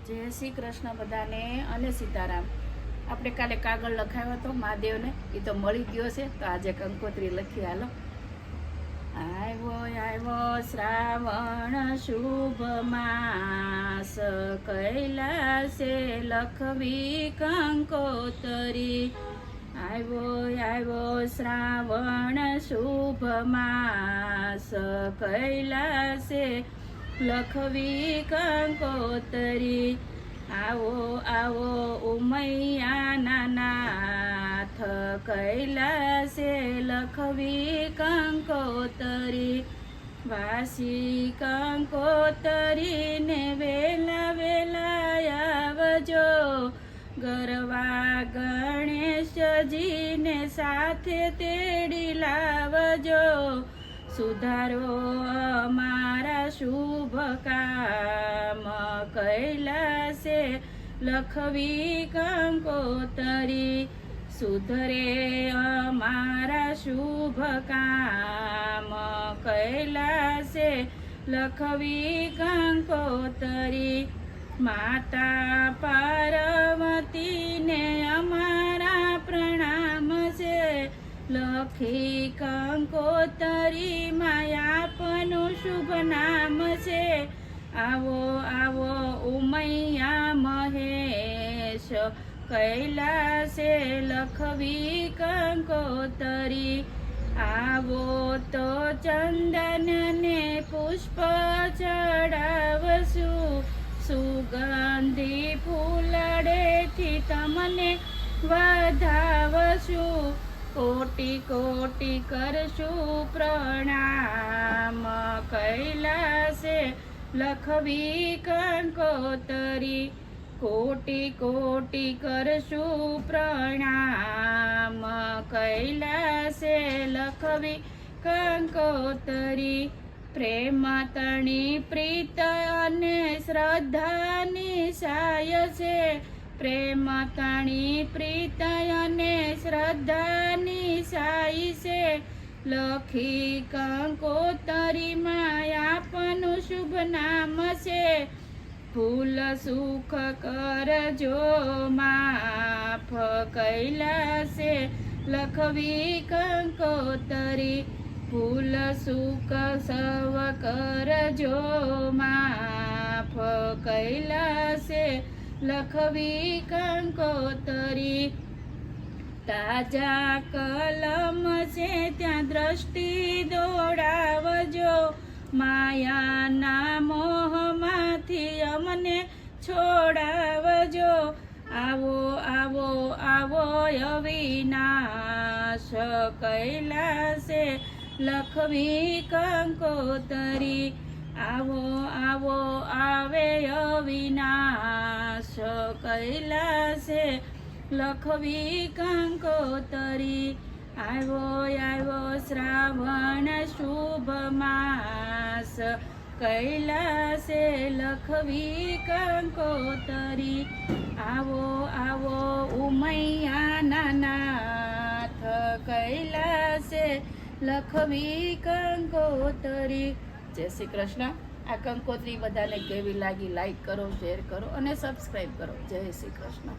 જય શ્રી કૃષ્ણ બધાને અને સીતારામ। આપણે કાલે કાગળ લખાવ્યો હતો મહાદેવને, એ તો મળી ગયો છે, તો આજે કંકોત્રી લખી। હાલો। આવ્યો આવ્યો શ્રાવણ શુભ માસ, કૈલાસે લખવી કંકોત્રી। આવ્યો આવ્યો શ્રાવણ શુભ માસ, કૈલાસે લખવી કંકોત્રી। આવો આવો ઉમૈયાના નાથ, કૈલાસે લખવી કંકોત્રી। વાસી કંકોત્રીને વેલા વેલા આવજો, ગરવા ગણેશજીને સાથે તેડી લાવજો। સુધારો અમારા શુભ કામ, કૈલાસે લખવી કંકોત્રી। સુધરે અમારા શુભ કામ, કૈલાસે લખવી કંકોત્રી। માતા પાર્વતીને અમારા પ્રણામ છે, લખી કંકોત્રીમાં આપનું શુભ નામ છે। આવો આવો ઉમૈયા મહેશ, કૈલાસે લખવી કંકોત્રી। આવો તો ચંદન ને પુષ્પ ચડાવશું, સુગંધી ફૂલડેથી તમને વધાવશું। કોટી કોટી કરશું પ્રણામ, કૈલાસે લખવી કંકોત્રી। કોટી કોટી કરશું પ્રણામ, કૈલાસે લખવી કંકોત્રી। પ્રેમ તણી પ્રીત અને શ્રદ્ધાની સાય છે, પ્રેમ તણી પ્રીત અને શ્રદ્ધાની સાઈ છે। લખી કંકોત્રીમાં આપનું શુભ નામ છે, ફૂલ સુખ કરજો માફ, કૈલાસે લખવી કંકોત્રી। ફૂલ સુખ સવ કરજો માફ, કૈલાસે લખવી કંકોત્રી। તાજા કલમ છે ત્યાં દ્રષ્ટિ દોડાવજો, માયાના મોહમાંથી અમને છોડાવજો। આવો આવો આવો અવિનાશ, કૈલાસે લખવી કંકોત્રી। આવો આવો આવે અવિનાશ, કૈલાસે લખવી કંકોત્રી। આવ્યો આવ્યો શ્રાવણ શુભ માસ, કૈલાસે લખવી કંકોત્રી। આવો આવો ઉમૈયાના નાથ, કૈલાસે લખવી કંકોત્રી। જય શ્રી કૃષ્ણ। આ કંકોત્રી બધાને કેવી લાગી લાઈક કરો, શેર કરો અને સબસ્ક્રાઈબ કરો। જય શ્રી કૃષ્ણ।